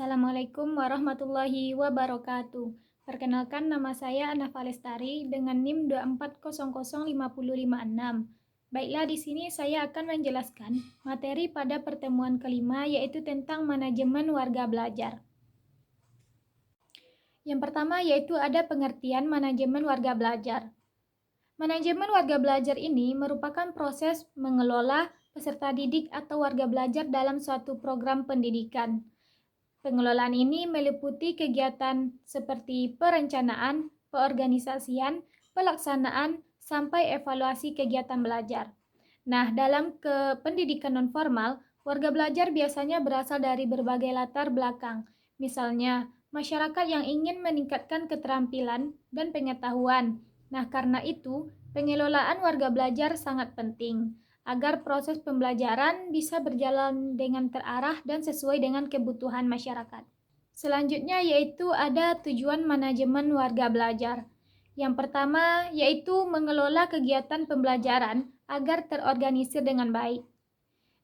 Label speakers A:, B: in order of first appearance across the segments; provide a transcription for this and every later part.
A: Assalamualaikum warahmatullahi wabarakatuh. Perkenalkan, nama saya Anafa Lestari dengan NIM 2400556. Baiklah, di sini saya akan menjelaskan materi pada pertemuan kelima, yaitu tentang manajemen warga belajar. Yang pertama yaitu ada pengertian manajemen warga belajar. Manajemen warga belajar ini merupakan proses mengelola peserta didik atau warga belajar dalam suatu program pendidikan. Pengelolaan ini meliputi kegiatan seperti perencanaan, peorganisasian, pelaksanaan, sampai evaluasi kegiatan belajar. Nah, dalam pendidikan nonformal, warga belajar biasanya berasal dari berbagai latar belakang. Misalnya, masyarakat yang ingin meningkatkan keterampilan dan pengetahuan. Nah, karena itu, pengelolaan warga belajar sangat penting agar proses pembelajaran bisa berjalan dengan terarah dan sesuai dengan kebutuhan masyarakat. Selanjutnya yaitu ada tujuan manajemen warga belajar. Yang pertama yaitu mengelola kegiatan pembelajaran agar terorganisir dengan baik.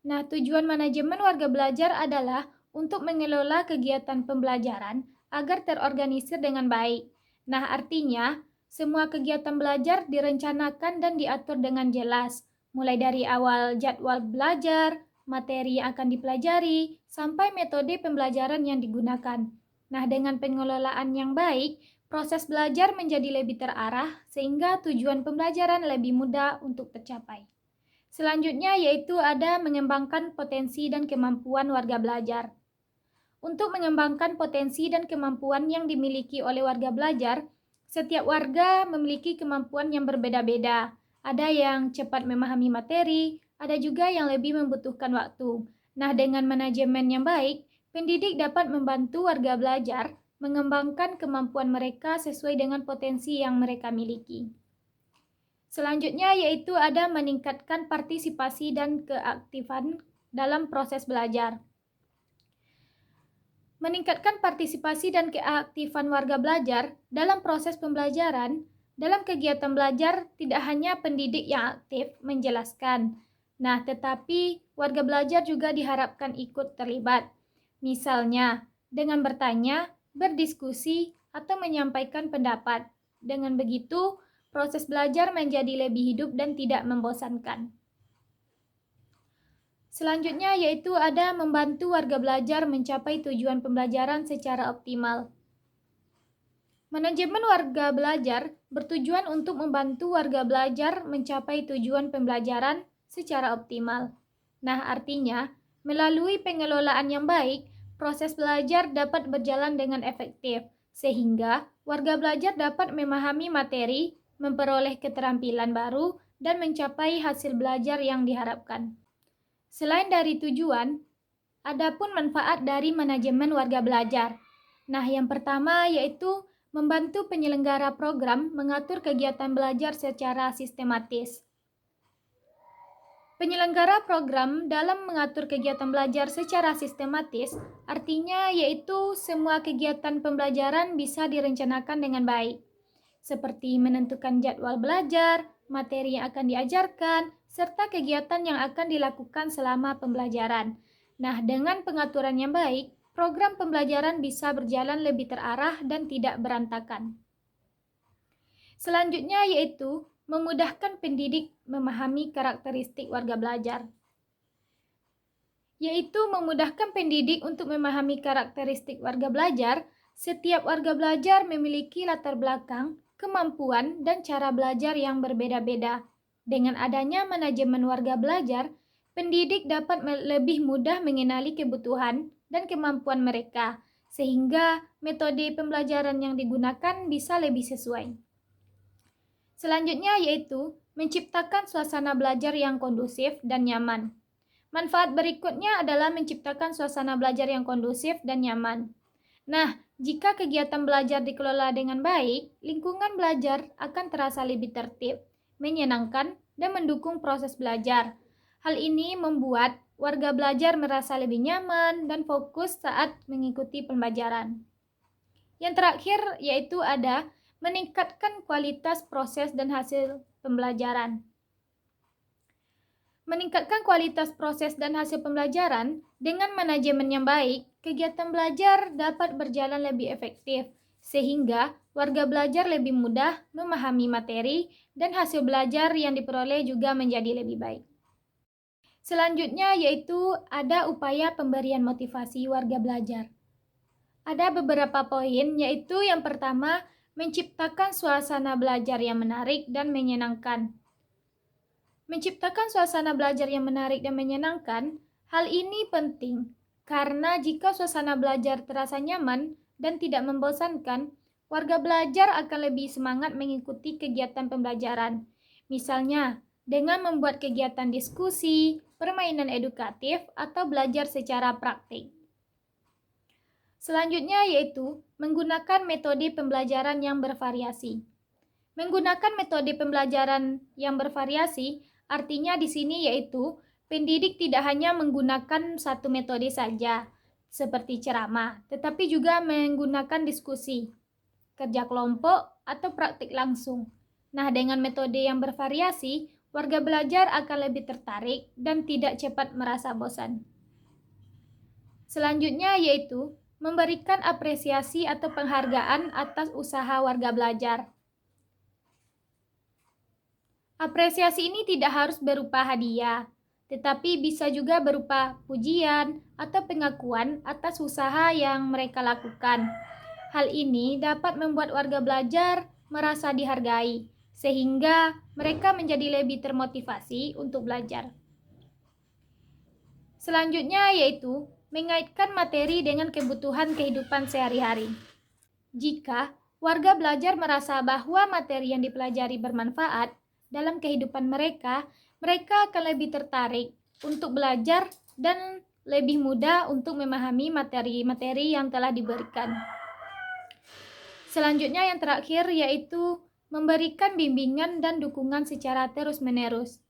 A: Nah, tujuan manajemen warga belajar adalah untuk mengelola kegiatan pembelajaran agar terorganisir dengan baik. Nah, artinya semua kegiatan belajar direncanakan dan diatur dengan jelas, mulai dari awal jadwal belajar, materi yang akan dipelajari, sampai metode pembelajaran yang digunakan. Nah, dengan pengelolaan yang baik, proses belajar menjadi lebih terarah sehingga tujuan pembelajaran lebih mudah untuk tercapai. Selanjutnya yaitu ada mengembangkan potensi dan kemampuan warga belajar. Untuk mengembangkan potensi dan kemampuan yang dimiliki oleh warga belajar, setiap warga memiliki kemampuan yang berbeda-beda. Ada yang cepat memahami materi, ada juga yang lebih membutuhkan waktu. Nah, dengan manajemen yang baik, pendidik dapat membantu warga belajar mengembangkan kemampuan mereka sesuai dengan potensi yang mereka miliki. Selanjutnya yaitu ada meningkatkan partisipasi dan keaktifan dalam proses belajar. Meningkatkan partisipasi dan keaktifan warga belajar dalam proses pembelajaran, dalam kegiatan belajar tidak hanya pendidik yang aktif menjelaskan. Nah, tetapi warga belajar juga diharapkan ikut terlibat. Misalnya, dengan bertanya, berdiskusi, atau menyampaikan pendapat. Dengan begitu, proses belajar menjadi lebih hidup dan tidak membosankan. Selanjutnya yaitu ada membantu warga belajar mencapai tujuan pembelajaran secara optimal. Manajemen warga belajar bertujuan untuk membantu warga belajar mencapai tujuan pembelajaran secara optimal. Nah, artinya, melalui pengelolaan yang baik, proses belajar dapat berjalan dengan efektif, sehingga warga belajar dapat memahami materi, memperoleh keterampilan baru, dan mencapai hasil belajar yang diharapkan. Selain dari tujuan, ada pun manfaat dari manajemen warga belajar. Nah, yang pertama yaitu membantu penyelenggara program mengatur kegiatan belajar secara sistematis. Penyelenggara program dalam mengatur kegiatan belajar secara sistematis, artinya yaitu semua kegiatan pembelajaran bisa direncanakan dengan baik, seperti menentukan jadwal belajar, materi yang akan diajarkan, serta kegiatan yang akan dilakukan selama pembelajaran. Nah, dengan pengaturan yang baik, program pembelajaran bisa berjalan lebih terarah dan tidak berantakan. Selanjutnya yaitu memudahkan pendidik memahami karakteristik warga belajar. Yaitu memudahkan pendidik untuk memahami karakteristik warga belajar. Setiap warga belajar memiliki latar belakang, kemampuan, dan cara belajar yang berbeda-beda. Dengan adanya manajemen warga belajar, pendidik dapat lebih mudah mengenali kebutuhan dan kemampuan mereka, sehingga metode pembelajaran yang digunakan bisa lebih sesuai. Selanjutnya yaitu menciptakan suasana belajar yang kondusif dan nyaman. Manfaat berikutnya adalah menciptakan suasana belajar yang kondusif dan nyaman. Nah, jika kegiatan belajar dikelola dengan baik, lingkungan belajar akan terasa lebih tertib, menyenangkan, dan mendukung proses belajar. Hal ini membuat warga belajar merasa lebih nyaman dan fokus saat mengikuti pembelajaran. Yang terakhir yaitu ada meningkatkan kualitas proses dan hasil pembelajaran. Meningkatkan kualitas proses dan hasil pembelajaran dengan manajemen yang baik kegiatan belajar dapat berjalan lebih efektif, sehingga warga belajar lebih mudah memahami materi dan hasil belajar yang diperoleh juga menjadi lebih baik. Selanjutnya yaitu ada upaya pemberian motivasi warga belajar. Ada beberapa poin, yaitu yang pertama, menciptakan suasana belajar yang menarik dan menyenangkan. Menciptakan suasana belajar yang menarik dan menyenangkan, hal ini penting karena jika suasana belajar terasa nyaman dan tidak membosankan, warga belajar akan lebih semangat mengikuti kegiatan pembelajaran. Misalnya, dengan membuat kegiatan diskusi, permainan edukatif, atau belajar secara praktik. Selanjutnya yaitu menggunakan metode pembelajaran yang bervariasi. Menggunakan metode pembelajaran yang bervariasi artinya di sini yaitu pendidik tidak hanya menggunakan satu metode saja, seperti ceramah, tetapi juga menggunakan diskusi, kerja kelompok, atau praktik langsung. Nah, dengan metode yang bervariasi, warga belajar akan lebih tertarik dan tidak cepat merasa bosan. Selanjutnya yaitu memberikan apresiasi atau penghargaan atas usaha warga belajar. Apresiasi ini tidak harus berupa hadiah, tetapi bisa juga berupa pujian atau pengakuan atas usaha yang mereka lakukan. Hal ini dapat membuat warga belajar merasa dihargai, sehingga mereka menjadi lebih termotivasi untuk belajar. Selanjutnya yaitu mengaitkan materi dengan kebutuhan kehidupan sehari-hari. Jika warga belajar merasa bahwa materi yang dipelajari bermanfaat dalam kehidupan mereka, mereka akan lebih tertarik untuk belajar dan lebih mudah untuk memahami materi-materi yang telah diberikan. Selanjutnya yang terakhir yaitu memberikan bimbingan dan dukungan secara terus-menerus.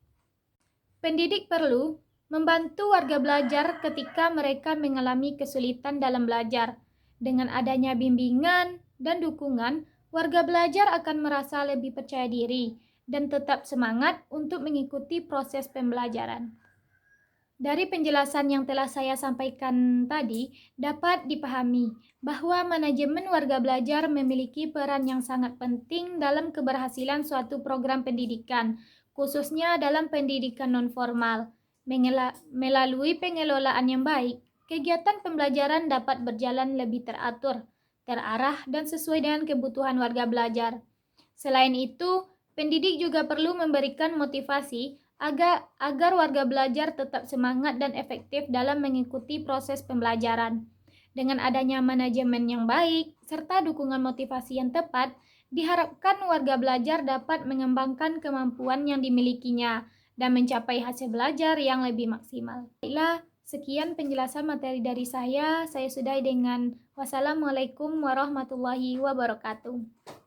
A: Pendidik perlu membantu warga belajar ketika mereka mengalami kesulitan dalam belajar. Dengan adanya bimbingan dan dukungan, warga belajar akan merasa lebih percaya diri dan tetap semangat untuk mengikuti proses pembelajaran. Dari penjelasan yang telah saya sampaikan tadi, dapat dipahami bahwa manajemen warga belajar memiliki peran yang sangat penting dalam keberhasilan suatu program pendidikan, khususnya dalam pendidikan nonformal. Melalui pengelolaan yang baik, kegiatan pembelajaran dapat berjalan lebih teratur, terarah, dan sesuai dengan kebutuhan warga belajar. Selain itu, pendidik juga perlu memberikan motivasi agar warga belajar tetap semangat dan efektif dalam mengikuti proses pembelajaran. Dengan adanya manajemen yang baik serta dukungan motivasi yang tepat, diharapkan warga belajar dapat mengembangkan kemampuan yang dimilikinya dan mencapai hasil belajar yang lebih maksimal. Baiklah, sekian penjelasan materi dari saya. Saya sudahi dengan wassalamualaikum warahmatullahi wabarakatuh.